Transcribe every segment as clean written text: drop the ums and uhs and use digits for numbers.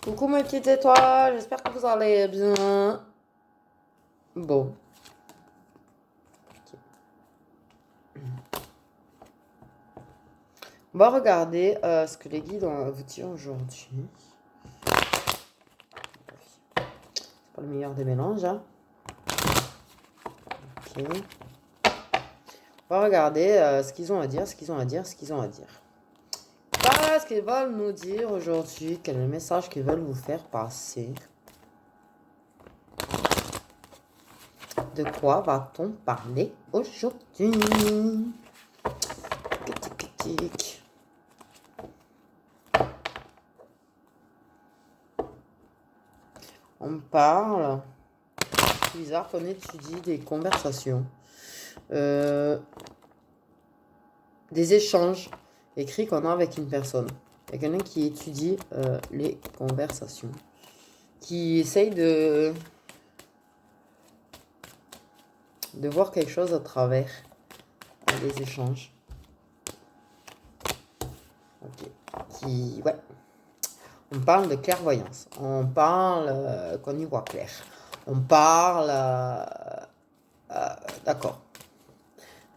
Coucou mes petites étoiles, j'espère que vous allez bien. Bon. On va regarder ce que les guides ont à vous dire aujourd'hui. C'est pas le meilleur des mélanges. Hein. Ok. On va regarder ce qu'ils ont à dire, ce qu'ils ont à dire. Qu'est-ce qu'ils veulent nous dire aujourd'hui? Quel est le message qu'ils veulent vous faire passer? De quoi va-t-on parler aujourd'hui? On parle. C'est bizarre qu'on étudie des conversations. Des échanges écrits qu'on a avec une personne. Il y a quelqu'un qui étudie les conversations. Qui essaye de voir quelque chose à travers les échanges. Ok. Ouais. On parle de clairvoyance. On parle qu'on y voit clair. On parle... d'accord.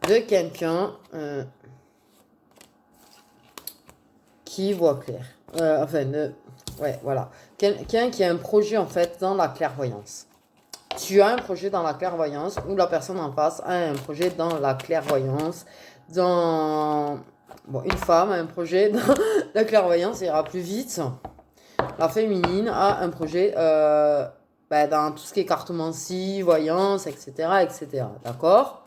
De quelqu'un qui voit clair. Ouais, voilà. Quelqu'un qui a un projet, en fait, dans la clairvoyance. Tu as un projet dans la clairvoyance ou la personne en face a un projet dans la clairvoyance. Bon, une femme a un projet dans la clairvoyance, ça ira plus vite. La féminine a un projet dans tout ce qui est cartomancie, voyance, etc. etc. D'accord ?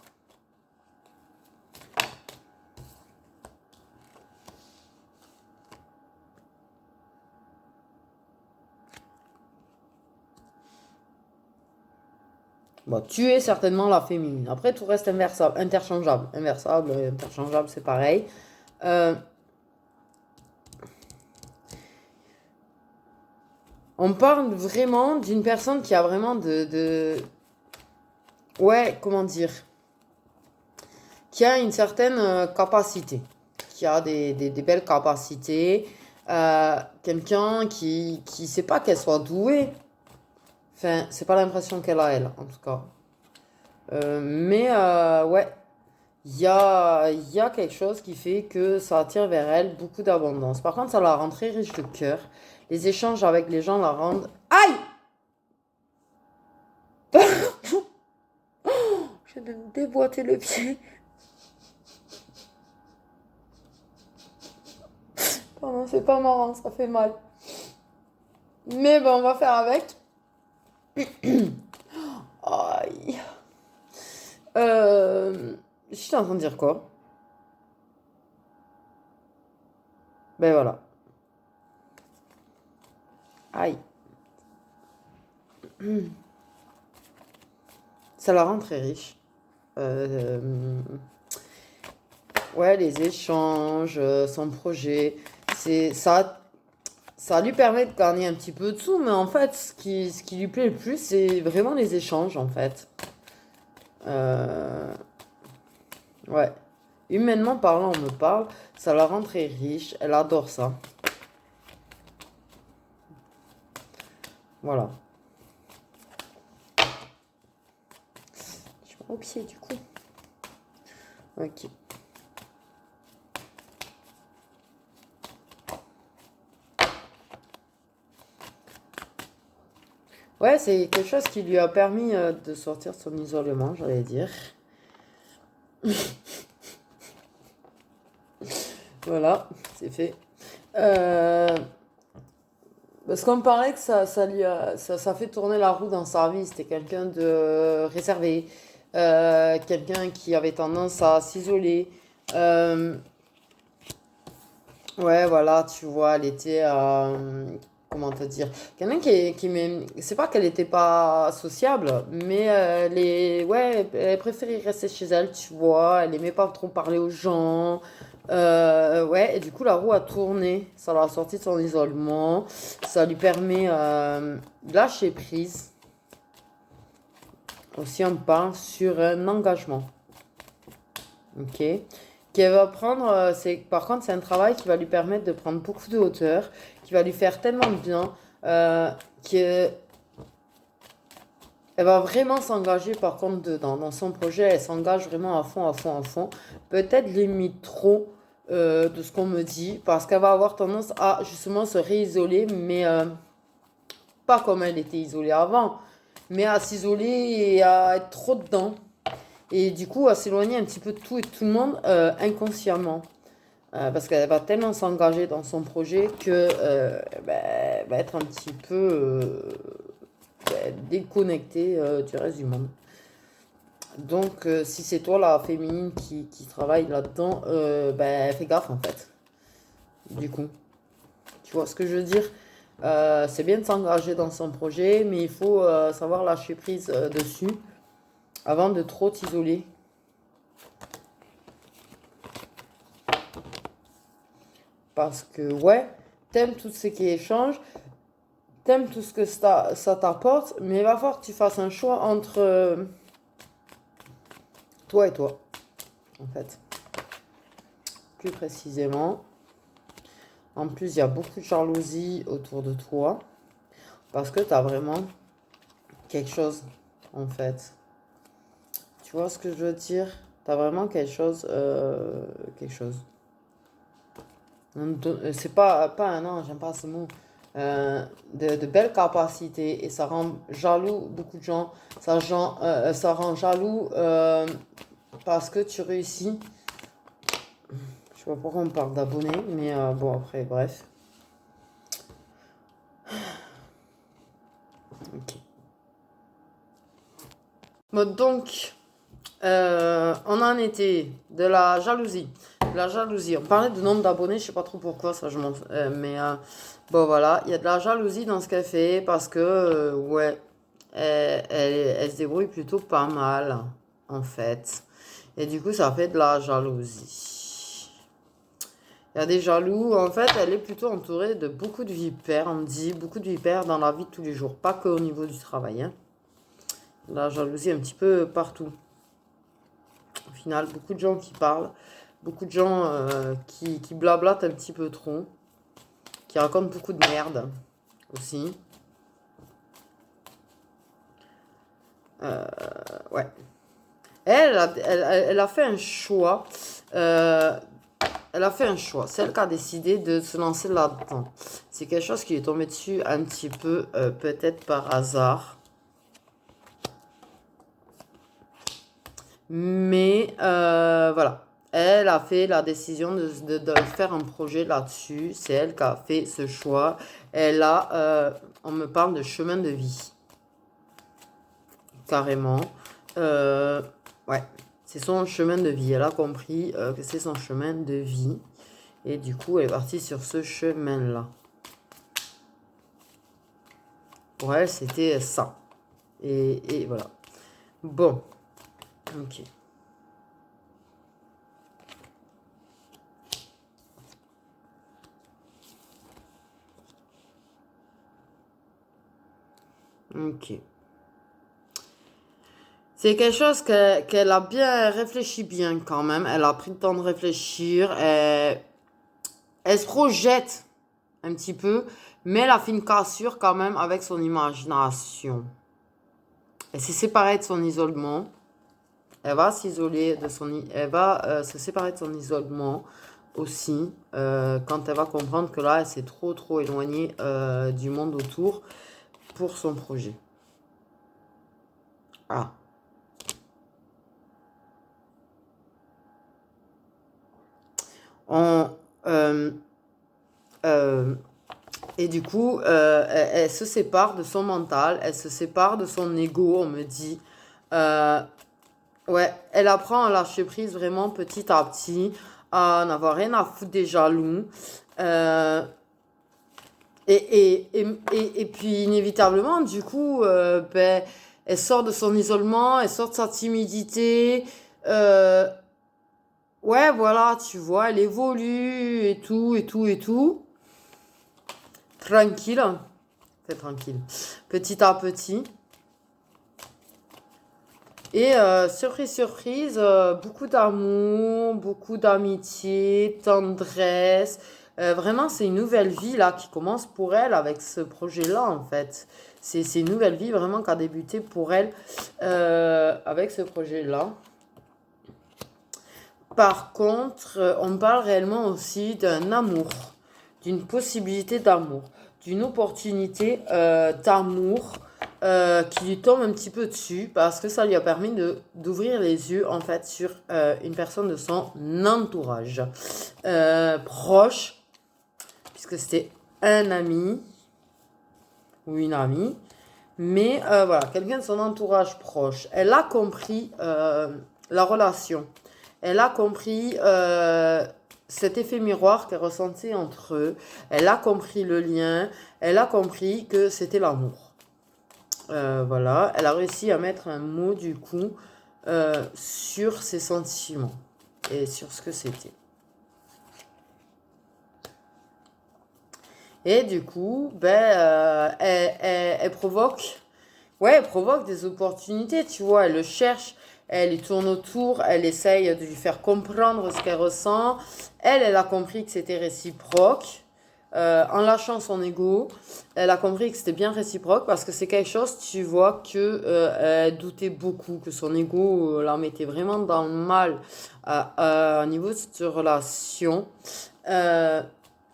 Bon, tu es certainement la féminine. Après, tout reste interchangeable. Interchangeable, c'est pareil. On parle vraiment d'une personne qui a vraiment ouais, comment dire, qui a une certaine capacité, qui a des belles capacités, quelqu'un qui sait pas qu'elle soit douée, enfin, c'est pas l'impression qu'elle a, elle, en tout cas. Ouais, il y a quelque chose qui fait que ça attire vers elle beaucoup d'abondance. Par contre, ça la rend très riche de cœur. Les échanges avec les gens la rendent... Aïe! Je viens de me déboîter le pied. Pardon, c'est pas marrant, ça fait mal. Mais bon, on va faire avec. Aïe. J'étais en train de dire quoi? Ben voilà. Aïe. Ça la rend très riche. Ouais, les échanges, son projet, ça lui permet de gagner un petit peu de sous, mais en fait, ce qui lui plaît le plus, c'est vraiment les échanges, en fait. Ouais. Humainement parlant, on me parle, ça la rend très riche, elle adore ça. Voilà. Je suis au pied, du coup. Ok. Ouais, c'est quelque chose qui lui a permis de sortir de son isolement, j'allais dire. Voilà, c'est fait. Parce qu'on me parlait que ça fait tourner la roue dans sa vie. C'était quelqu'un de réservé, quelqu'un qui avait tendance à s'isoler. Ouais, voilà, tu vois, elle était, comment te dire, quelqu'un c'est pas qu'elle était pas sociable, mais ouais, elle préférait rester chez elle, tu vois, elle aimait pas trop parler aux gens, ouais, et du coup, la roue a tourné, ça l'a sorti de son isolement, ça lui permet de lâcher prise. Aussi, on parle sur un engagement, ok? Qu'elle va prendre, par contre, c'est un travail qui va lui permettre de prendre beaucoup de hauteur, qui va lui faire tellement de bien, qui est Elle va vraiment s'engager par contre dans son projet, elle s'engage vraiment à fond, à fond, à fond. Peut-être limite trop de ce qu'on me dit, parce qu'elle va avoir tendance à justement se réisoler, mais pas comme elle était isolée avant, mais à s'isoler et à être trop dedans. Et du coup, à s'éloigner un petit peu de tout et de tout le monde inconsciemment. Parce qu'elle va tellement s'engager dans son projet que elle va être un petit peu déconnectée du reste du monde. Donc, si c'est toi la féminine qui travaille là-dedans, fais gaffe en fait. Du coup, tu vois ce que je veux dire? C'est bien de s'engager dans son projet, mais il faut savoir lâcher prise dessus avant de trop t'isoler. Parce que, ouais, t'aimes tout ce qui échange, t'aimes tout ce que ça t'apporte, mais il va falloir que tu fasses un choix entre toi et toi, en fait. Plus précisément. En plus, il y a beaucoup de jalousie autour de toi. Parce que tu as vraiment quelque chose, en fait. Tu vois ce que je veux dire? Tu as vraiment quelque chose. Quelque chose. C'est pas un an, j'aime pas ce mot. De belles capacités. Et ça rend jaloux beaucoup de gens. Ça rend jaloux parce que tu réussis. Je sais pas pourquoi on parle d'abonnés, mais bon, après, bref. Ok. Bon, donc, on en était de la jalousie. De la jalousie. On parlait de nombre d'abonnés, je sais pas trop pourquoi, ça je m'en. Mais bon, voilà, il y a de la jalousie dans ce qu'elle fait parce que, ouais, elle se débrouille plutôt pas mal, en fait. Et du coup, ça fait de la jalousie. Il y a des jaloux. En fait, elle est plutôt entourée de beaucoup de vipères. On me dit beaucoup de vipères dans la vie de tous les jours, pas qu'au niveau du travail. Hein. La jalousie un petit peu partout. Au final, beaucoup de gens qui parlent, beaucoup de gens qui blablatent un petit peu trop, qui racontent beaucoup de merde aussi. Ouais. Elle a fait un choix. Elle a fait un choix. C'est elle qui a décidé de se lancer là-dedans. C'est quelque chose qui est tombé dessus un petit peu, peut-être par hasard. Mais voilà. Elle a fait la décision de faire un projet là-dessus. C'est elle qui a fait ce choix. On me parle de chemin de vie. Carrément. Ouais. C'est son chemin de vie. Elle a compris que c'est son chemin de vie. Et du coup, elle est partie sur ce chemin-là. Pour elle, c'était ça. Et voilà. Bon. Ok. Ok. C'est quelque chose qu'elle a bien réfléchi bien quand même. Elle a pris le temps de réfléchir. Elle se projette un petit peu, mais elle a fait une cassure quand même avec son imagination. Elle s'est séparée de son isolement. Elle va s'isoler de son... Elle va se séparer de son isolement aussi quand elle va comprendre que là, elle s'est trop éloignée du monde autour pour son projet. Ah. On, et du coup, elle se sépare de son mental, elle se sépare de son ego, on me dit. Ouais, elle apprend à lâcher prise vraiment petit à petit, à n'avoir rien à foutre des jaloux. Euh, et puis, inévitablement, du coup, elle sort de son isolement, elle sort de sa timidité. Euh, ouais, voilà, tu vois, elle évolue et tout, et tout, et tout. Tranquille. Fait tranquille. Petit à petit. Et surprise, surprise, beaucoup d'amour, beaucoup d'amitié, tendresse. Vraiment, c'est une nouvelle vie là qui commence pour elle avec ce projet-là en fait. C'est une nouvelle vie vraiment qui a débuté pour elle avec ce projet-là. Par contre, on parle réellement aussi d'un amour, d'une possibilité d'amour, d'une opportunité d'amour qui lui tombe un petit peu dessus parce que ça lui a permis d'ouvrir les yeux en fait sur une personne de son entourage proche, puisque c'était un ami ou une amie, mais voilà, quelqu'un de son entourage proche. Elle a compris la relation. Elle a compris cet effet miroir qu'elle ressentait entre eux. Elle a compris le lien. Elle a compris que c'était l'amour. Voilà. Elle a réussi à mettre un mot du coup sur ses sentiments et sur ce que c'était. Et du coup, elle provoque, ouais, elle provoque des opportunités, tu vois. Elle le cherche, elle y tourne autour, elle essaye de lui faire comprendre ce qu'elle ressent. Elle a compris que c'était réciproque. En lâchant son ego, elle a compris que c'était bien réciproque parce que c'est quelque chose, tu vois, que elle doutait beaucoup, que son ego la mettait vraiment dans le mal au niveau de cette relation.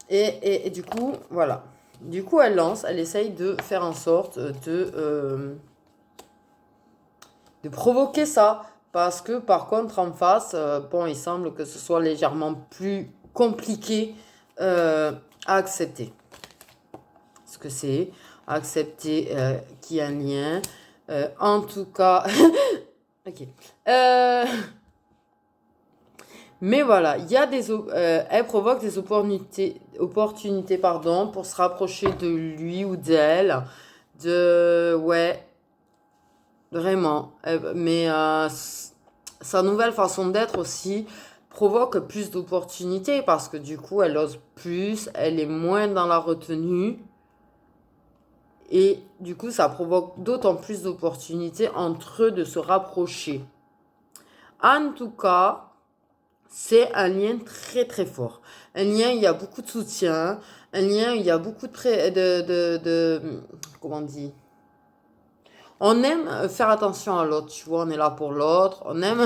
Et du coup, voilà. Du coup, elle essaye de faire en sorte de provoquer ça. Parce que par contre, en face, bon, il semble que ce soit légèrement plus compliqué à accepter. Ce que c'est, accepter qu'il y a un lien. En tout cas, ok. Mais voilà, il y a elle provoque des opportunités pardon, pour se rapprocher de lui ou d'elle. Ouais, vraiment. Mais sa nouvelle façon d'être aussi provoque plus d'opportunités parce que du coup, elle ose plus, elle est moins dans la retenue. Et du coup, ça provoque d'autant plus d'opportunités entre eux de se rapprocher. En tout cas, c'est un lien très très fort. Un lien, il y a beaucoup de soutien. Un lien, il y a beaucoup comment on dit? On aime faire attention à l'autre, tu vois, on est là pour l'autre. On aime,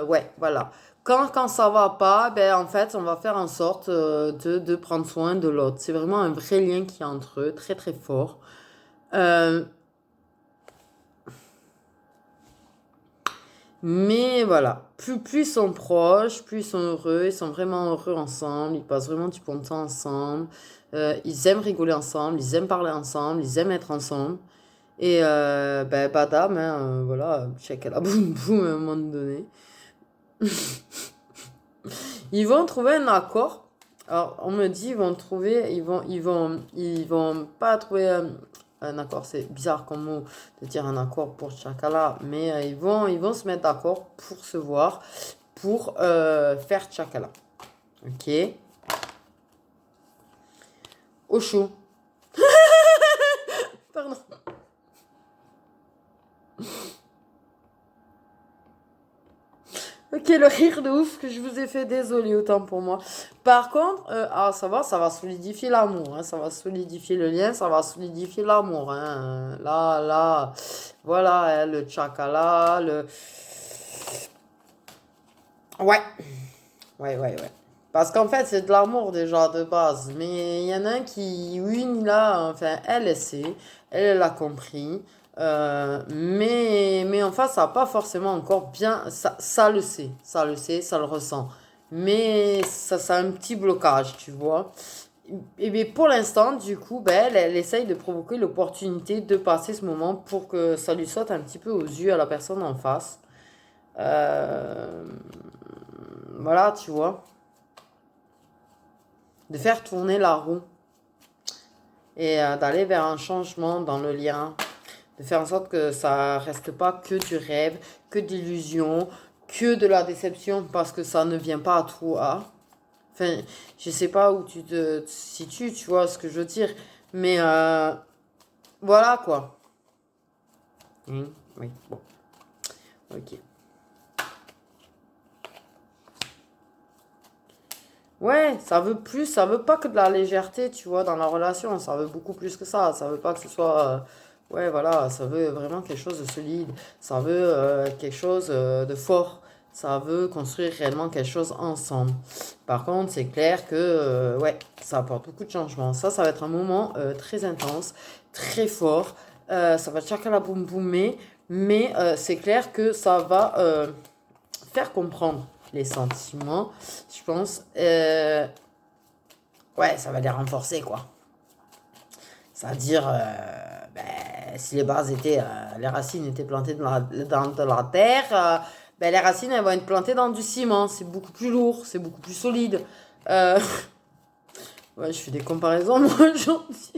ouais, voilà. Quand ça va pas, ben en fait, on va faire en sorte de prendre soin de l'autre. C'est vraiment un vrai lien qui est entre eux, très très fort. Euh, Mais voilà, plus ils sont proches, plus ils sont heureux, ils sont vraiment heureux ensemble, ils passent vraiment du bon temps ensemble, ils aiment rigoler ensemble, ils aiment parler ensemble, ils aiment être ensemble. Et badam, hein, voilà, check la boum boum à un moment donné. Ils vont trouver un accord. Alors, on me dit, ils vont trouver, ils vont pas trouver un accord. C'est bizarre comme mot de dire un accord pour Chakala, mais ils vont se mettre d'accord pour se voir, pour faire Chakala. Ok. Au chaud. Pardon. Ok, le rire de ouf que je vous ai fait, désolé, autant pour moi. Par contre, ça va solidifier l'amour, hein, ça va solidifier le lien, ça va solidifier l'amour. Hein. Là, voilà, hein, le tchakala, le... Ouais, ouais. Parce qu'en fait, c'est de l'amour déjà de base. Mais il y en a un qui, oui, là, enfin, elle sait, elle a compris. Mais en face, ça n'a pas forcément encore bien. Ça le sait, ça le ressent. Mais ça a un petit blocage, tu vois. Et bien pour l'instant, du coup, elle essaye de provoquer l'opportunité de passer ce moment pour que ça lui saute un petit peu aux yeux à la personne en face. Euh, voilà, tu vois. De faire tourner la roue et d'aller vers un changement dans le lien, de faire en sorte que ça reste pas que du rêve, que d'illusion, que de la déception parce que ça ne vient pas à toi. Enfin, je sais pas où tu te situes, tu vois ce que je veux dire, mais voilà quoi. Oui, bon, ok. Ouais, ça veut plus, ça veut pas que de la légèreté, tu vois, dans la relation. Ça veut beaucoup plus que ça. Ça veut pas que ce soit. Ouais, voilà, ça veut vraiment quelque chose de solide. Ça veut quelque chose de fort. Ça veut construire réellement quelque chose ensemble. Par contre, c'est clair que, ouais, ça apporte beaucoup de changements. Ça va être un moment très intense, très fort. Ça va chakala boum boum, mais c'est clair que ça va faire comprendre les sentiments, je pense. Ouais, ça va les renforcer, quoi. C'est-à-dire, si les bases étaient, les racines étaient plantées dans la terre, les racines, elles vont être plantées dans du ciment. C'est beaucoup plus lourd, c'est beaucoup plus solide. Euh, ouais, je fais des comparaisons, moi, aujourd'hui.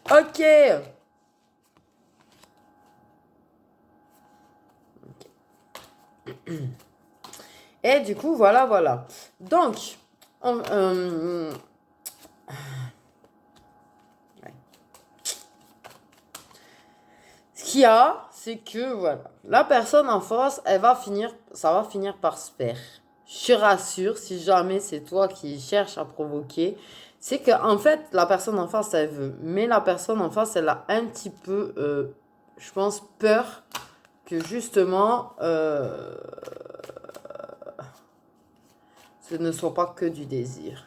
Ok. Et du coup, voilà. Donc, ce qu'il y a, c'est que voilà, la personne en face, ça va finir par se faire. Je te rassure, si jamais c'est toi qui cherches à provoquer, c'est que en fait, la personne en face, elle veut, mais la personne en face, elle a un petit peu, je pense, peur que justement, ce ne soit pas que du désir.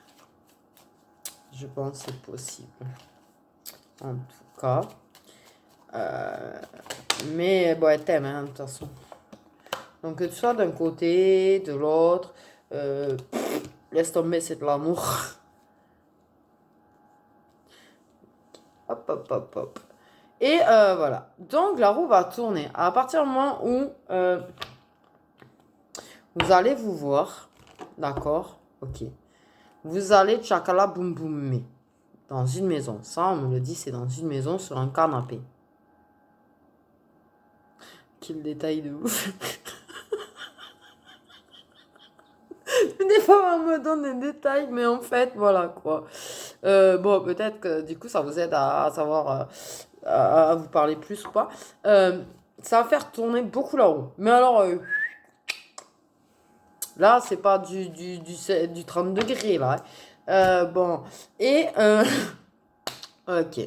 Je pense que c'est possible. En tout cas. Mais bon, elle t'aime, de toute façon. Donc que tu sois d'un côté, de l'autre, laisse tomber, c'est de l'amour. Hop. Et voilà. Donc la roue va tourner. À partir du moment où vous allez vous voir, d'accord, ok. Vous allez tchakala boum boum dans une maison. Ça, on me le dit, c'est dans une maison sur un canapé. Quel détail de ouf. Des fois, on me donne des détails, mais en fait, voilà quoi. Bon, peut-être que du coup, ça vous aide à savoir, à vous parler plus ou pas. Ça va faire tourner beaucoup la roue. Mais alors, là, c'est pas du 30 degrés, là. Bon, et, ok.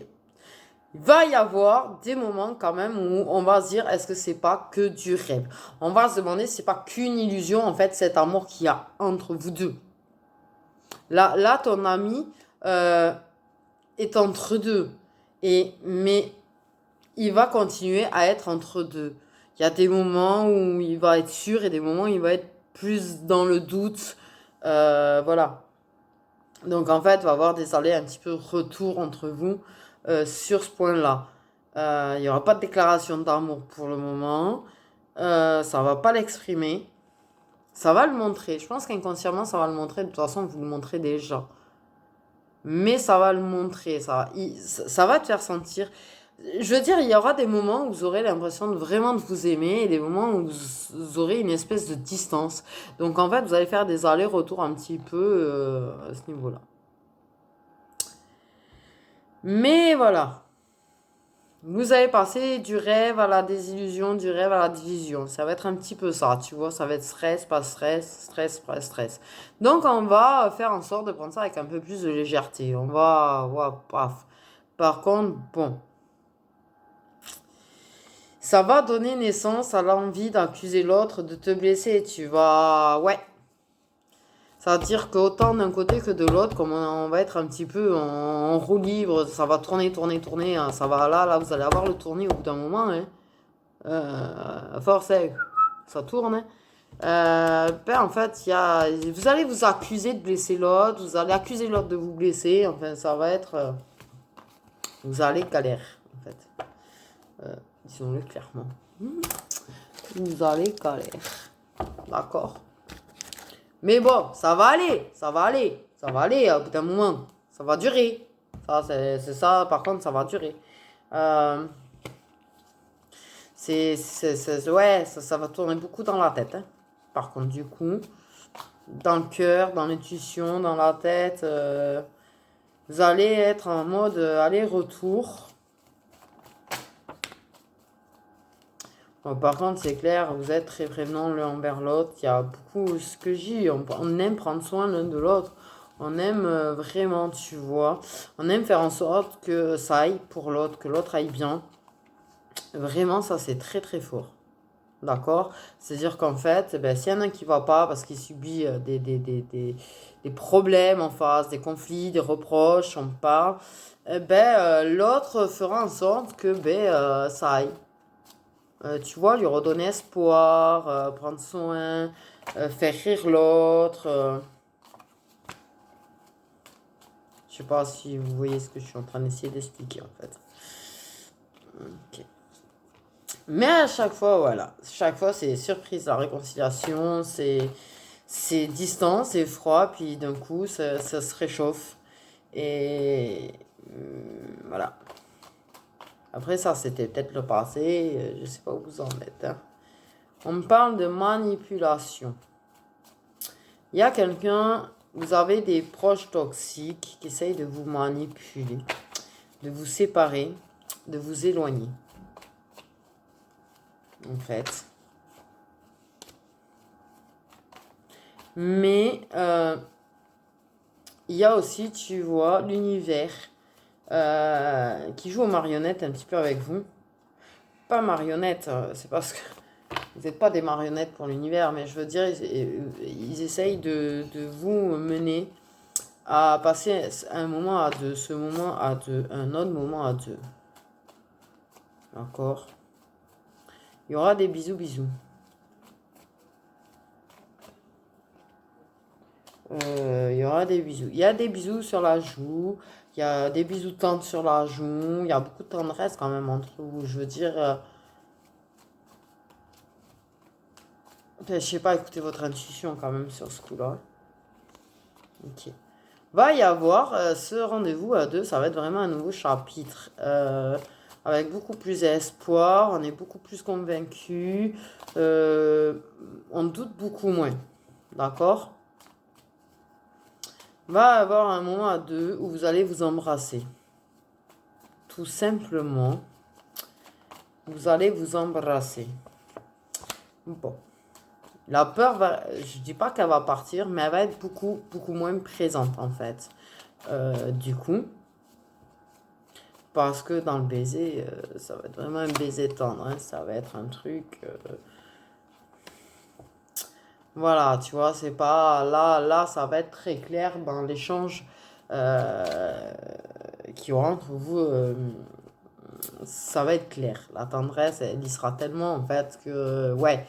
Il va y avoir des moments quand même où on va se dire, est-ce que c'est pas que du rêve? On va se demander si c'est pas qu'une illusion, en fait, cet amour qu'il y a entre vous deux. Là ton ami est entre deux. Mais il va continuer à être entre deux. Il y a des moments où il va être sûr et des moments où il va être plus dans le doute. Voilà. Donc en fait, il va y avoir des allers un petit peu retour entre vous sur ce point-là. Il n'y aura pas de déclaration d'amour pour le moment. Ça va pas l'exprimer. Ça va le montrer. Je pense qu'inconsciemment, ça va le montrer. De toute façon, vous le montrez déjà. Mais ça va le montrer. Ça va te faire sentir. Je veux dire, il y aura des moments où vous aurez l'impression de vraiment de vous aimer et des moments où vous aurez une espèce de distance. Donc en fait, vous allez faire des allers-retours un petit peu à ce niveau-là. Mais voilà. Vous avez passé du rêve à la désillusion, du rêve à la division. Ça va être un petit peu ça, tu vois. Ça va être stress, pas stress, stress, pas stress. Donc, on va faire en sorte de prendre ça avec un peu plus de légèreté. Paf. Par contre, bon. Ça va donner naissance à l'envie d'accuser l'autre de te blesser. Tu vas... Ouais. Ça veut dire qu'autant d'un côté que de l'autre, comme on va être un petit peu en roue libre, ça va tourner. Hein, ça va là, vous allez avoir le tournis au bout d'un moment. Hein. Force, ça tourne. Hein. En fait, vous allez vous accuser de blesser l'autre, vous allez accuser l'autre de vous blesser. Enfin, ça va être... vous allez galérer, en fait. Disons-le clairement. Vous allez galérer. D'accord. Mais bon, ça va aller au bout d'un moment. Ça va durer. Ça, c'est ça, par contre, ça va durer. Ouais, ça va tourner beaucoup dans la tête. Hein. Par contre, du coup, dans le cœur, dans l'intuition, dans la tête, vous allez être en mode aller-retour. Bon, par contre, c'est clair, vous êtes très prévenant l'un envers l'autre. Il y a beaucoup, ce que je dis, on aime prendre soin l'un de l'autre. On aime vraiment, tu vois. On aime faire en sorte que ça aille pour l'autre, que l'autre aille bien. Vraiment, ça, c'est très, très fort. D'accord? C'est-à-dire qu'en fait, ben, s'il y en a un qui va pas parce qu'il subit des problèmes en face, des conflits, des reproches, on parle, l'autre fera en sorte que ça aille. Tu vois, lui redonner espoir, prendre soin, faire rire l'autre. Je sais pas si vous voyez ce que je suis en train d'essayer d'expliquer en fait. Ok. Mais à chaque fois, voilà. Chaque fois, c'est surprise, la réconciliation, c'est distant, c'est froid, puis d'un coup, ça se réchauffe. Et voilà. Après ça, c'était peut-être le passé, je sais pas où vous en êtes. Hein. On me parle de manipulation. Il y a quelqu'un, vous avez des proches toxiques qui essayent de vous manipuler, de vous séparer, de vous éloigner. En fait. Mais il y a aussi, tu vois, l'univers qui joue aux marionnettes un petit peu avec vous. Pas marionnettes, c'est parce que vous n'êtes pas des marionnettes pour l'univers, mais je veux dire, ils essayent de vous mener à passer un moment à deux, ce moment à deux, un autre moment à deux. D'accord? Il y aura des bisous, bisous. Il y aura des bisous. Il y a des bisous sur la joue. Il y a des bisous tendres sur la joue. Il y a beaucoup de tendresse quand même entre vous. Je veux dire, je sais pas, écoutez votre intuition quand même sur ce coup-là. Ok. Va y avoir ce rendez-vous à deux. Ça va être vraiment un nouveau chapitre. Avec beaucoup plus d'espoir. On est beaucoup plus convaincus. On doute beaucoup moins. D'accord? Va avoir un moment à deux où vous allez vous embrasser. Tout simplement, vous allez vous embrasser. Bon. La peur, je dis pas qu'elle va partir, mais elle va être beaucoup, beaucoup moins présente en fait. Du coup, parce que dans le baiser, ça va être vraiment un baiser tendre. Hein, ça va être un truc... Voilà, tu vois, c'est pas... Là, ça va être très clair dans l'échange qu'il y aura entre vous. Ça va être clair. La tendresse, elle y sera tellement en fait que... Ouais,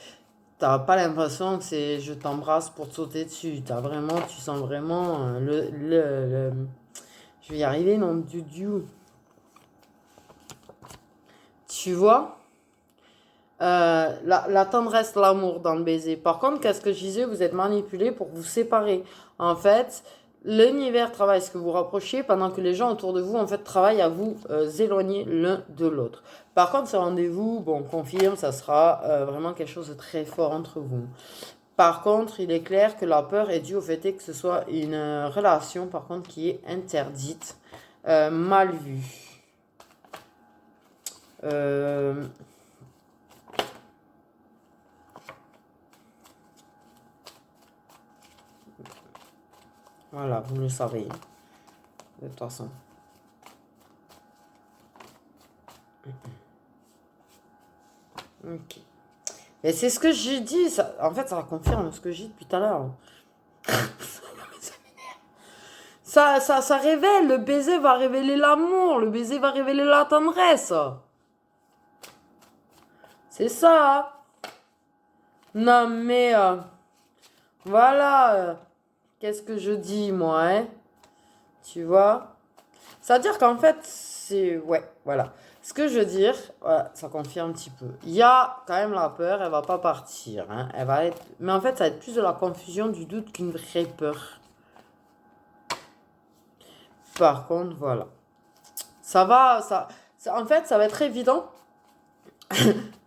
t'as pas l'impression que c'est je t'embrasse pour te sauter dessus. Tu sens vraiment je vais y arriver, non, du dieu. Tu vois la tendresse, l'amour dans le baiser. Par contre, qu'est-ce que je disais? Vous êtes manipulé pour vous séparer. En fait, l'univers travaille à ce que vous rapprochiez pendant que les gens autour de vous, en fait, travaillent à vous éloigner l'un de l'autre. Par contre, ce rendez-vous, bon, confirme, ça sera vraiment quelque chose de très fort entre vous. Par contre, il est clair que la peur est due au fait que ce soit une relation, par contre, qui est interdite, mal vue. Voilà, vous le savez, de toute façon. Ok. Et c'est ce que j'ai dit, ça, en fait, ça confirme ce que j'ai dit depuis tout à l'heure. Ça révèle, le baiser va révéler l'amour, le baiser va révéler la tendresse. C'est ça. Non, mais voilà. Qu'est-ce que je dis, moi, hein? Tu vois? C'est-à-dire qu'en fait, c'est... Ouais, voilà. Ce que je veux dire, voilà, ça confirme un petit peu. Il y a quand même la peur, elle va pas partir. Hein, elle va être... Mais en fait, ça va être plus de la confusion, du doute qu'une vraie peur. Par contre, voilà. Ça va... En fait, ça va être évident.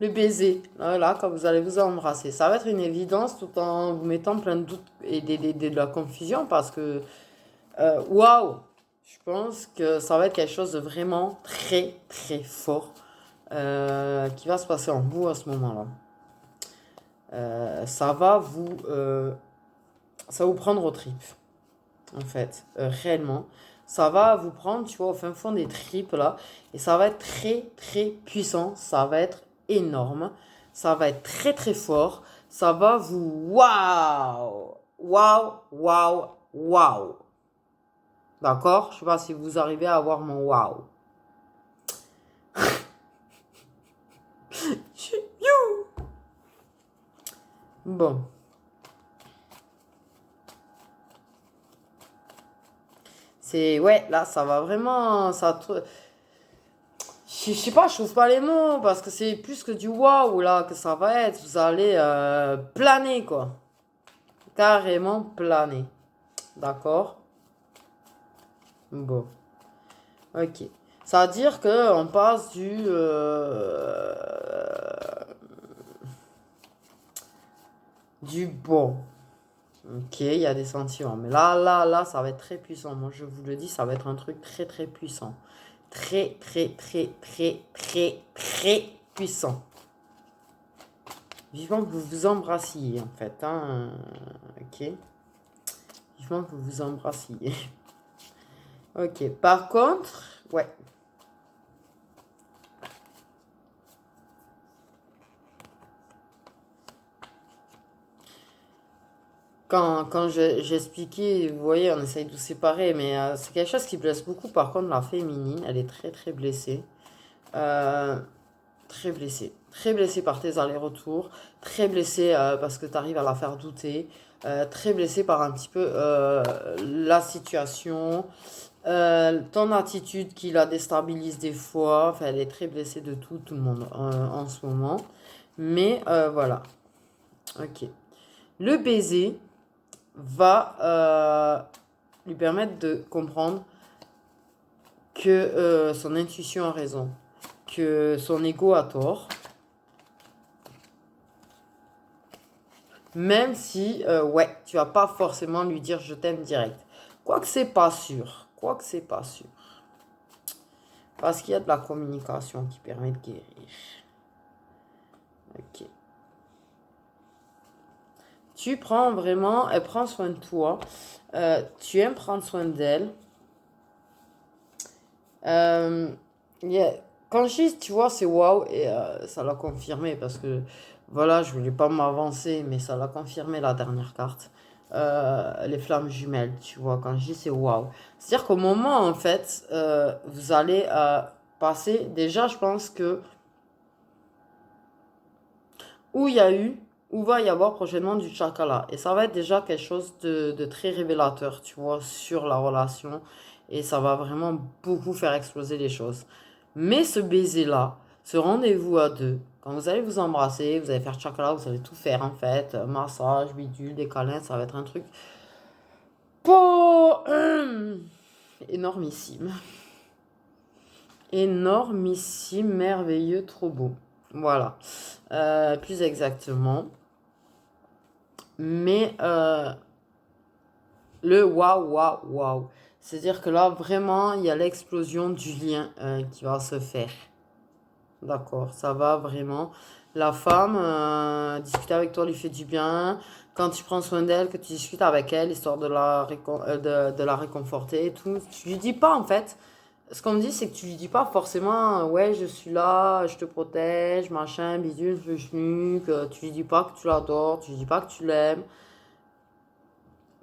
Le baiser, là, quand vous allez vous embrasser. Ça va être une évidence tout en vous mettant plein de doutes et de la confusion parce que... Waouh! Je pense que ça va être quelque chose de vraiment très, très fort qui va se passer en vous à ce moment-là. Ça va vous prendre aux tripes, en fait, réellement. Ça va vous prendre, tu vois, au fin fond des tripes, là, et ça va être très, très puissant, ça va être énorme, ça va être très, très fort, ça va vous... Waouh! Waouh! Waouh! Waouh! D'accord? Je sais pas si vous arrivez à avoir mon waouh. Bon. C'est... Ouais, là, ça va vraiment... Je sais pas, je trouve pas les mots, parce que c'est plus que du waouh, là, que ça va être. Vous allez planer, quoi. Carrément planer. D'accord? Bon. Ok. Ça veut dire qu'on passe du bon. Ok, il y a des sentiments. Mais là, ça va être très puissant. Moi, je vous le dis, ça va être un truc très, très puissant. Très, très, très, très, très, très puissant. Vivement que vous vous embrassiez, en fait. Hein. Ok. Vivement que vous vous embrassiez. Ok. Par contre, ouais. Quand j'expliquais, vous voyez, on essaye de séparer, mais c'est quelque chose qui blesse beaucoup. Par contre, la féminine, elle est très très blessée. Euh, Très blessée. Très blessée par tes allers-retours. Très blessée parce que tu arrives à la faire douter. Très blessée par un petit peu la situation. Ton attitude qui la déstabilise des fois. Enfin, elle est très blessée de tout le monde en ce moment. Mais voilà. Ok. Le baiser va lui permettre de comprendre que son intuition a raison, que son ego a tort, même si, ouais, tu vas pas forcément lui dire je t'aime direct. Quoique c'est pas sûr, quoique c'est pas sûr. Parce qu'il y a de la communication qui permet de guérir. Ok. Tu prends vraiment, elle prend soin de toi. Tu aimes prendre soin d'elle. Euh, yeah. Quand je dis, tu vois, c'est waouh, et ça l'a confirmé parce que voilà, je voulais pas m'avancer, mais ça l'a confirmé la dernière carte. Les flammes jumelles, tu vois, quand je dis c'est waouh. C'est-à-dire qu'au moment, en fait, vous allez passer, déjà, je pense que où il y a eu, où va y avoir prochainement du chakala. Et ça va être déjà quelque chose de très révélateur, tu vois, sur la relation. Et ça va vraiment beaucoup faire exploser les choses. Mais ce baiser-là, ce rendez-vous à deux, quand vous allez vous embrasser, vous allez faire chakala, vous allez tout faire en fait. Massage, bidule, des câlins, ça va être un truc pas énormissime. Énormissime, merveilleux, trop beau. Voilà. Plus exactement. Mais le waouh, waouh, waouh. C'est-à-dire que là, vraiment, il y a l'explosion du lien qui va se faire. D'accord, ça va vraiment. La femme, discuter avec toi lui fait du bien. Quand tu prends soin d'elle, que tu discutes avec elle, histoire de la réconforter et tout, tu lui dis pas en fait. Ce qu'on me dit, c'est que tu lui dis pas forcément, ouais, je suis là, je te protège, machin, bidule, que tu lui dis pas que tu l'adores, tu lui dis pas que tu l'aimes.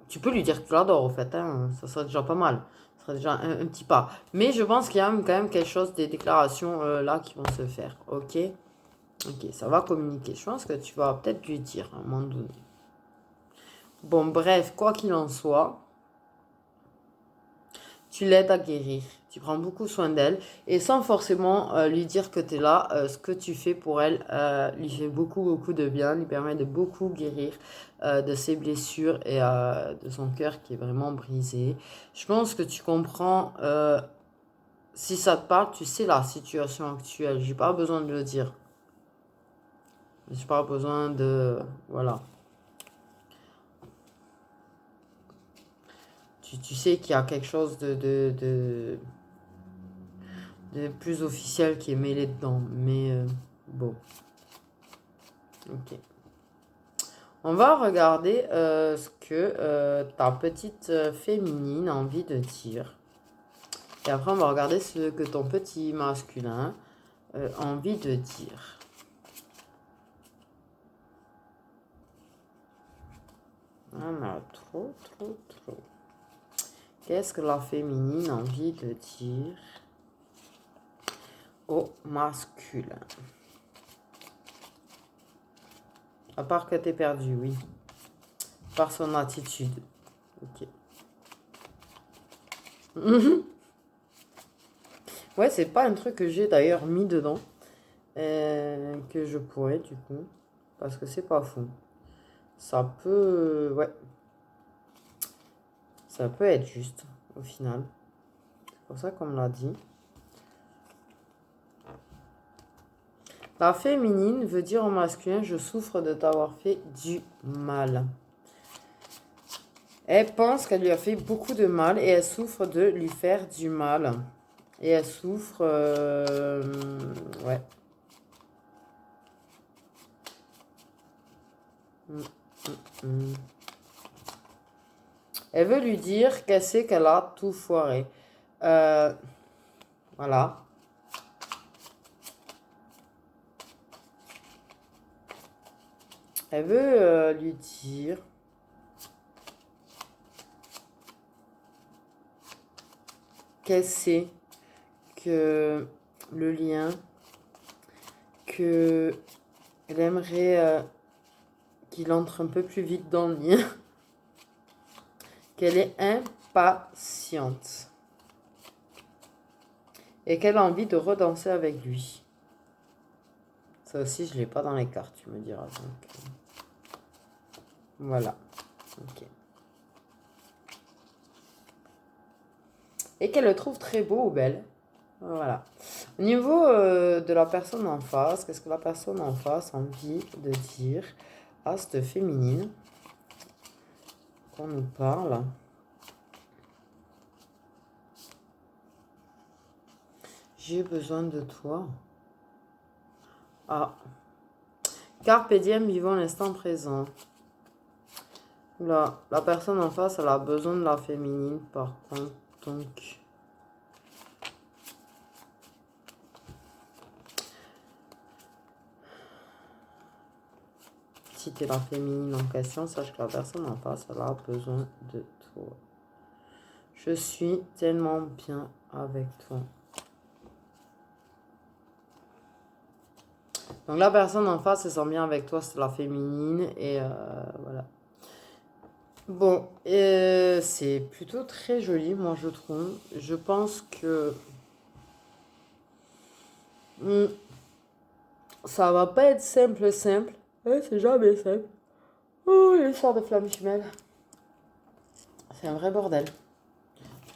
Tu peux lui dire que tu l'adores, au fait, hein, ça serait déjà pas mal. Ça serait déjà un petit pas. Mais je pense qu'il y a quand même quelque chose, des déclarations là qui vont se faire. Ok? Ok, ça va communiquer. Je pense que tu vas peut-être lui dire à un moment donné. Bon, bref, quoi qu'il en soit, tu l'aides à guérir. Tu prends beaucoup soin d'elle et sans forcément lui dire que tu es là, ce que tu fais pour elle lui fait beaucoup, beaucoup de bien, lui permet de beaucoup guérir de ses blessures et de son cœur qui est vraiment brisé. Je pense que tu comprends, si ça te parle, tu sais la situation actuelle. J'ai pas besoin de le dire. J'ai pas besoin de... Voilà. Tu sais qu'il y a quelque chose plus officiel qui est mêlé dedans. Mais bon. Ok. On va regarder ce que ta petite féminine a envie de dire. Et après, on va regarder ce que ton petit masculin a envie de dire. On a trop. Qu'est-ce que la féminine a envie de dire au masculin? À part que t'es perdu, oui. Par son attitude. Ok. Ouais, c'est pas un truc que j'ai d'ailleurs mis dedans. Que je pourrais du coup. Parce que c'est pas fou. Ça peut... Ouais. Ça peut être juste au final. C'est pour ça qu'on me l'a dit. La féminine veut dire au masculin, je souffre de t'avoir fait du mal. Elle pense qu'elle lui a fait beaucoup de mal et elle souffre de lui faire du mal. Et elle souffre... ouais. Elle veut lui dire qu'elle sait qu'elle a tout foiré. Voilà. Elle veut lui dire qu'elle sait que le lien, que elle aimerait qu'il entre un peu plus vite dans le lien, qu'elle est impatiente et qu'elle a envie de redanser avec lui. Ça aussi, je ne l'ai pas dans les cartes, tu me diras. Donc, voilà. Ok. Et qu'elle le trouve très beau ou belle. Voilà. Au niveau de la personne en face, qu'est-ce que la personne en face a envie de dire à cette féminine qu'on nous parle? J'ai besoin de toi. Ah. Carpe diem, vivons l'instant présent. Là, la personne en face, elle a besoin de la féminine, par contre. Donc... Si tu es la féminine en question, sache que la personne en face, elle a besoin de toi. Je suis tellement bien avec toi. Donc la personne en face, elle sent bien avec toi, c'est la féminine. Et voilà. Bon, c'est plutôt très joli, moi je trouve. Je pense que... ça va pas être simple. Ouais, c'est jamais simple. Oh, l'histoire de flamme jumelle. C'est un vrai bordel.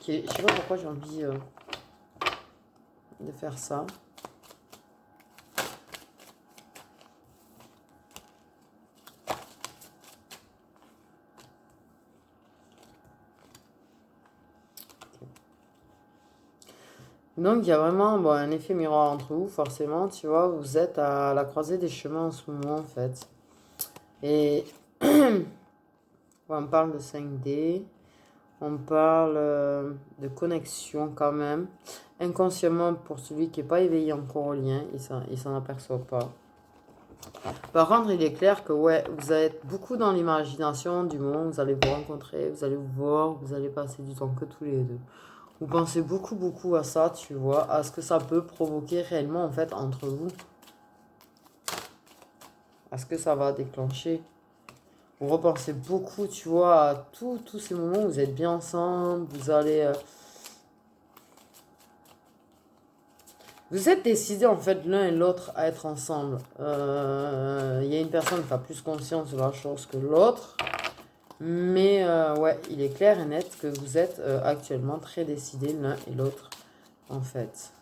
Je sais pas pourquoi j'ai envie de faire ça. Donc, il y a vraiment un effet miroir entre vous, forcément, tu vois, vous êtes à la croisée des chemins en ce moment, en fait. Et on parle de 5D, on parle de connexion quand même. Inconsciemment, pour celui qui n'est pas éveillé encore au lien, il s'en aperçoit pas. Par contre, il est clair que ouais, vous êtes beaucoup dans l'imagination du moment où vous allez vous rencontrer, vous allez vous voir, vous allez passer du temps que tous les deux. Vous pensez beaucoup à ça, tu vois, à ce que ça peut provoquer réellement, en fait, entre vous. À ce que ça va déclencher. Vous repensez beaucoup, tu vois, à tous ces moments où vous êtes bien ensemble, vous allez... Vous êtes décidés, en fait, l'un et l'autre à être ensemble. Il y a une personne qui a plus conscience de la chose que l'autre. Mais ouais, il est clair et net que vous êtes actuellement très décidés l'un et l'autre, en fait.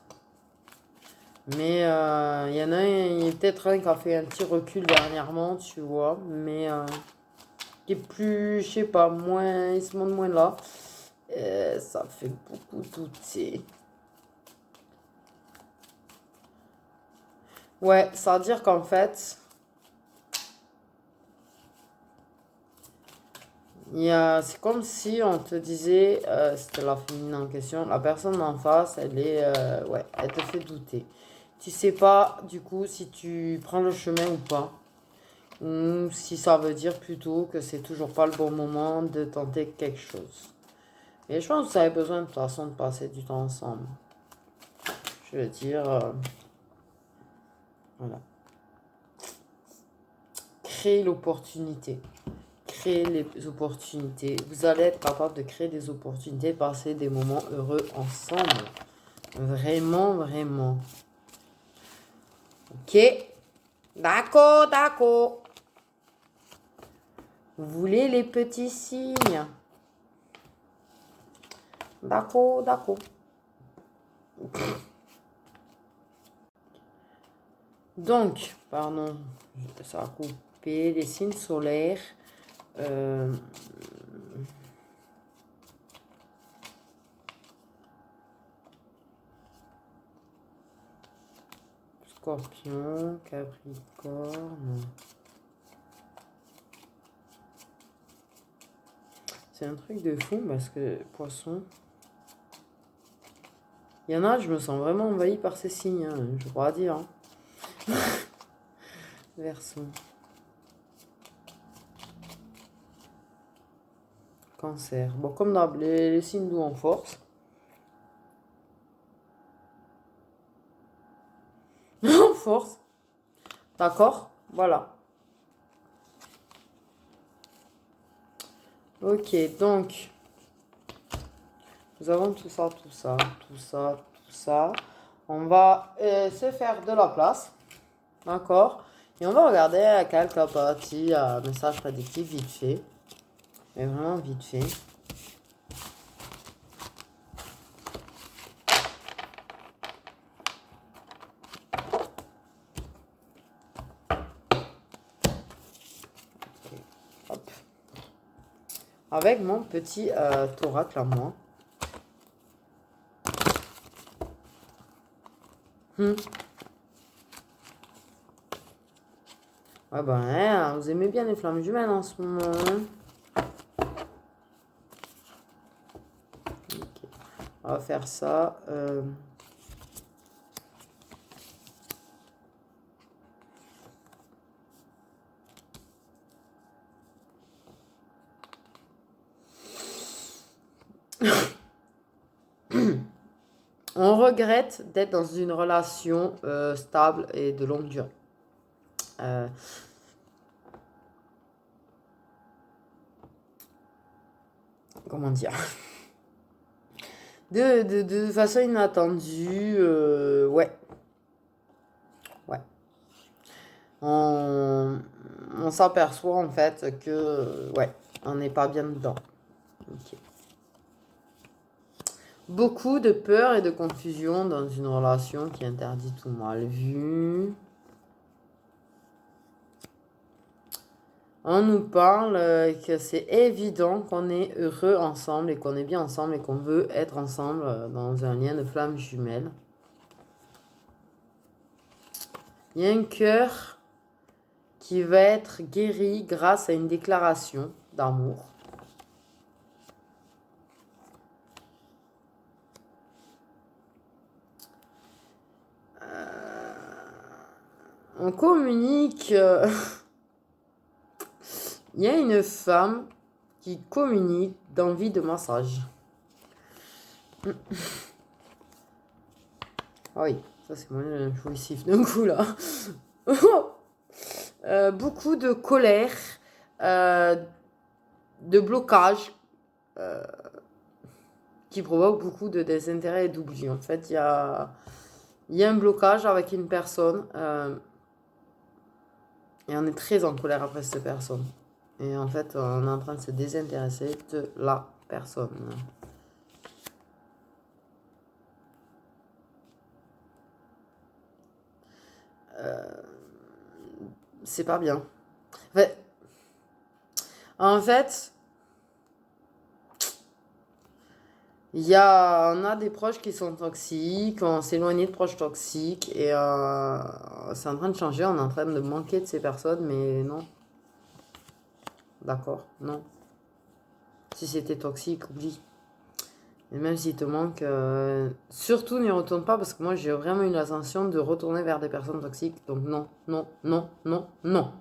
Mais il y en a un, il y a peut-être un qui a fait un petit recul dernièrement, tu vois. Mais qui est plus, je sais pas, moins, il se montre moins là. Ça fait beaucoup douter. Ouais, ça veut dire qu'en fait, c'est comme si on te disait, c'était la féminine en question, la personne en face, ouais, elle te fait douter. Tu sais pas, du coup, si tu prends le chemin ou pas. Ou si ça veut dire plutôt que c'est toujours pas le bon moment de tenter quelque chose. Et je pense que vous avez besoin de toute façon de passer du temps ensemble. Je veux dire, voilà. Créer l'opportunité. Créer les opportunités. Vous allez être capable de créer des opportunités, passer des moments heureux ensemble. Vraiment, vraiment. Ok. D'accord, d'accord. Vous voulez les petits signes? D'accord, d'accord. Donc, pardon, ça a coupé les signes solaires. Scorpion, Capricorne. C'est un truc de fou parce que Poisson. Il y en a, je me sens vraiment envahie par ces signes, hein, je crois dire. Hein. Verseau. Cancer. Bon, comme d'hab, les signes d'eau en force. En force. D'accord. Voilà. Ok, donc. Nous avons tout ça, tout ça, tout ça, tout ça. On va se faire de la place. D'accord. Et on va regarder quelques petits messages prédictifs vite fait. Mais vraiment vite fait. Hop. Avec mon petit thoracle à moi. Ouais, ben, hein, vous aimez bien les flammes jumelles en ce moment. Hein. Okay. On va faire ça. On regrette d'être dans une relation stable et de longue durée. Comment dire? De façon inattendue, ouais. Ouais. On s'aperçoit en fait que, ouais, on n'est pas bien dedans. Ok. Beaucoup de peur et de confusion dans une relation qui interdit tout mal vu. On nous parle que c'est évident qu'on est heureux ensemble et qu'on est bien ensemble et qu'on veut être ensemble dans un lien de flamme jumelle. Il y a un cœur qui va être guéri grâce à une déclaration d'amour. On communique. Il y a une femme qui communique d'envie de massage. Ah oui, ça c'est moins jouissif d'un coup là. Beaucoup de colère, de blocage, qui provoque beaucoup de désintérêt et d'oubli. En fait, il y a un blocage avec une personne et on est très en colère après cette personne. Et en fait, on est en train de se désintéresser de la personne. C'est pas bien. En fait, On a des proches qui sont toxiques, on s'est éloigné de proches toxiques et c'est en train de changer, on est en train de manquer de ces personnes, mais non. D'accord, non. Si c'était toxique, oublie. Et même s'il te manque, surtout n'y retourne pas parce que moi j'ai vraiment eu l'intention de retourner vers des personnes toxiques. Donc non, non, non, non, non.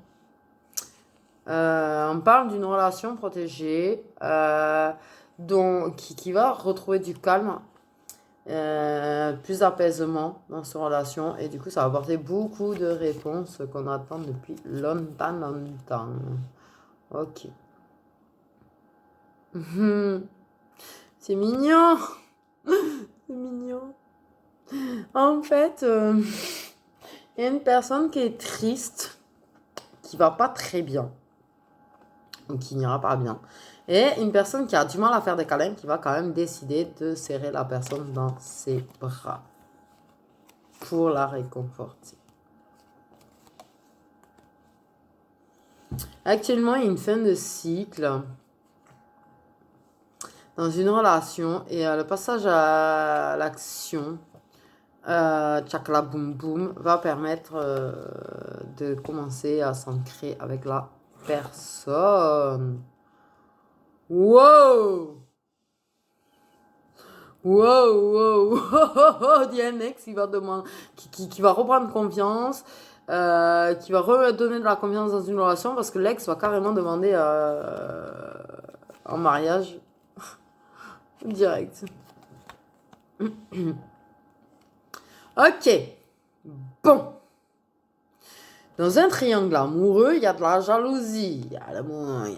On parle d'une relation protégée qui va retrouver du calme, plus d'apaisement dans cette relation. Et du coup, ça va apporter beaucoup de réponses qu'on attend depuis longtemps, longtemps. Ok. C'est mignon. C'est mignon. En fait, il y a une personne qui est triste, qui va pas très bien, ou qui n'ira pas bien. Et une personne qui a du mal à faire des câlins, qui va quand même décider de serrer la personne dans ses bras pour la réconforter. Actuellement, il y a une fin de cycle dans une relation et le passage à l'action, tchakla boum boum, va permettre de commencer à s'ancrer avec la personne. Wow! Wow, wow, il y a un ex qui va demander, qui va reprendre confiance, qui va redonner de la confiance dans une relation parce que l'ex va carrément demander en mariage direct. Ok, bon. Dans un triangle amoureux, il y a de la jalousie. Il y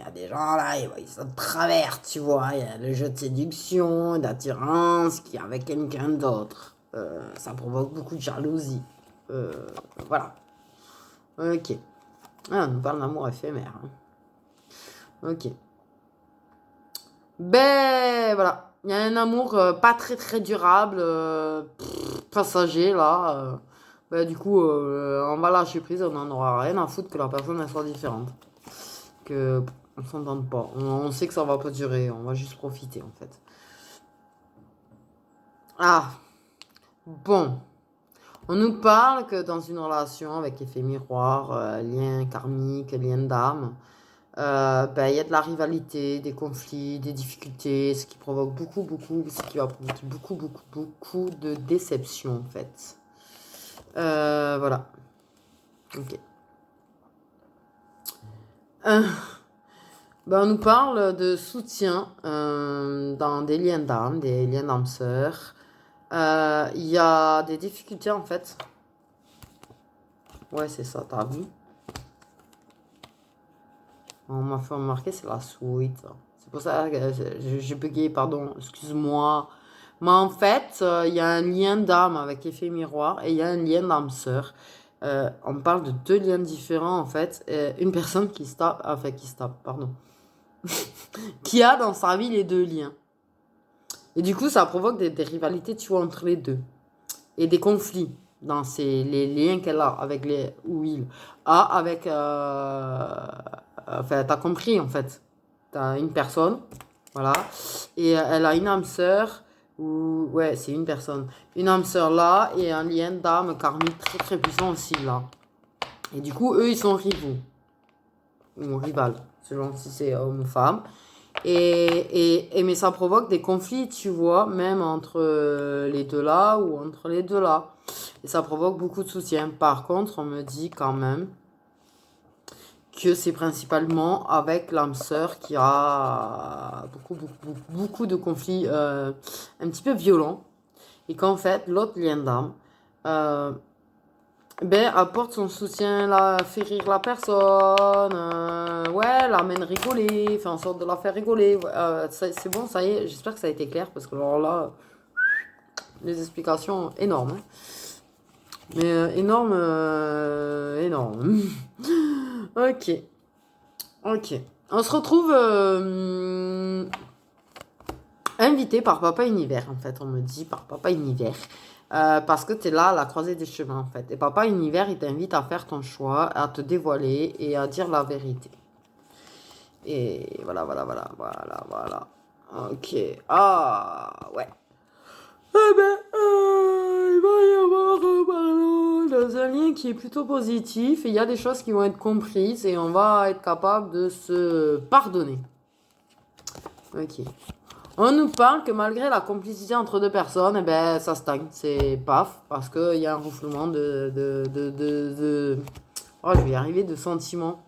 a des gens là, ils se traversent, tu vois. Il y a le jeu de séduction, d'attirance qui est avec quelqu'un d'autre. Ça provoque beaucoup de jalousie. Voilà. Ok. Ah, on nous parle d'amour éphémère. Ok. Ben, voilà. Il y a un amour pas très très durable, passager là. Ben, du coup, on va lâcher prise, on en aura rien à foutre que la personne elle soit différente. Que on s'entende pas. On sait que ça va pas durer, on va juste profiter en fait. Ah, bon. On nous parle que dans une relation avec effet miroir, lien karmique, lien d'âme, ben, il y a de la rivalité, des conflits, des difficultés, ce qui provoque ce qui va provoquer beaucoup de déception en fait. Voilà. Ok. Ben, on nous parle de soutien dans des liens d'âme, des liens d'âme sœur. Il y a des difficultés en fait. Ouais, c'est ça, t'as vu? On m'a fait remarquer, c'est la suite. C'est pour ça que j'ai bugué, pardon, excuse-moi. Mais en fait, il y a un lien d'âme avec effet miroir et il y a un lien d'âme sœur. On parle de deux liens différents en fait. Une personne pardon. Qui a dans sa vie les deux liens. Et du coup, ça provoque des rivalités, tu vois, entre les deux. Et des conflits dans les liens qu'elle a avec les ou il a avec enfin t'as compris en fait, t'as une personne, voilà, et elle a une âme sœur ou ouais, c'est une personne, une âme sœur là et un lien d'âme karmique très très puissant aussi là, et du coup eux ils sont rivaux ou rivales selon si c'est homme ou femme. Mais ça provoque des conflits, tu vois, même entre les deux là ou entre les deux là. Et ça provoque beaucoup de soutien. Par contre, on me dit quand même que c'est principalement avec l'âme sœur qui a beaucoup de conflits un petit peu violents. Et qu'en fait, l'autre lien d'âme ben, apporte son soutien, fait rire la personne, ouais, l'amène rigoler, fait en sorte de la faire rigoler. C'est bon, ça y est, j'espère que ça a été clair, parce que alors là, les explications énormes. Hein. Mais énorme, énorme. Ok. Ok. On se retrouve invité par Papa Univers, en fait, on me dit, par Papa Univers. Parce que tu es là à la croisée des chemins, en fait. Et Papa Univers, il t'invite à faire ton choix, à te dévoiler et à dire la vérité. Et voilà. Ok. Ah, ouais. Eh ben, il va y avoir un lien qui est plutôt positif et il y a des choses qui vont être comprises et on va être capable de se pardonner. Ok. On nous parle que malgré la complicité entre deux personnes, eh ben, ça stagne. C'est paf, parce qu'il y a un refoulement Oh, je vais y arriver, de sentiments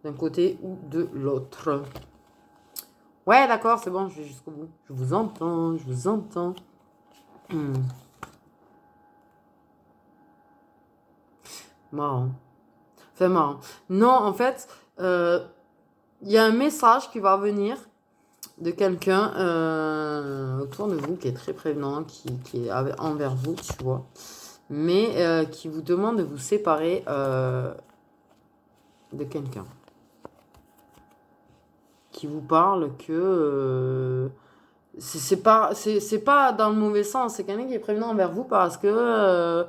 d'un côté ou de l'autre. Ouais, d'accord, c'est bon, je vais jusqu'au bout. Je vous entends, je vous entends. Marrant. Enfin, marrant. Non, en fait, il y a un message qui va venir de quelqu'un autour de vous qui est très prévenant, qui est envers vous, tu vois. Mais qui vous demande de vous séparer de quelqu'un. Qui vous parle que c'est pas dans le mauvais sens, c'est quelqu'un qui est prévenant envers vous parce que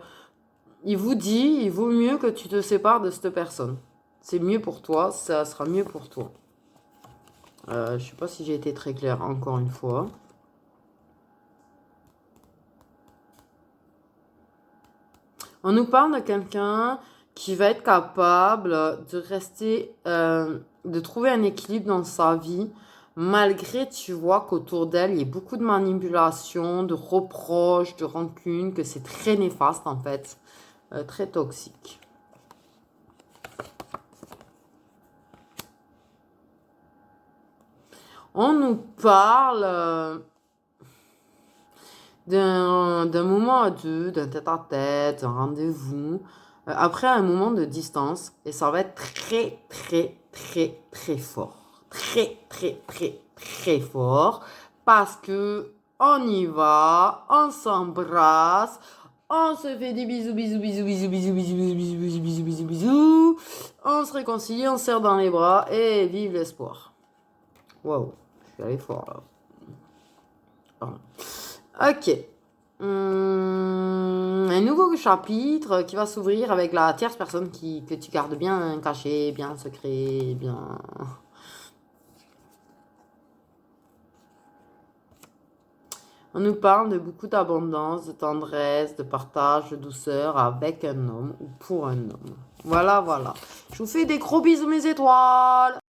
il vous dit il vaut mieux que tu te sépares de cette personne. C'est mieux pour toi, ça sera mieux pour toi. Je sais pas si j'ai été très claire encore une fois. On nous parle de quelqu'un qui va être capable de rester, de trouver un équilibre dans sa vie, malgré, tu vois, qu'autour d'elle, il y a beaucoup de manipulation, de reproches, de rancune, que c'est très néfaste en fait, très toxique. On nous parle d'un moment à deux, d'un tête-à-tête, d'un rendez-vous, après un moment de distance, et ça va être très, très, très, très fort. Très, très, très, très fort, parce que on y va, on s'embrasse, on se fait des bisous, bisous, bisous, bisous, bisous, bisous, bisous, bisous, bisous, bisous, bisous, bisous, on se réconcilie, on se serre dans les bras, et vive l'espoir. Waouh, je suis allé fort là. Pardon. Ok. Un nouveau chapitre qui va s'ouvrir avec la tierce personne que tu gardes bien caché, bien secret, bien... On nous parle de beaucoup d'abondance, de tendresse, de partage, de douceur avec un homme ou pour un homme. Voilà, voilà. Je vous fais des gros bisous mes étoiles.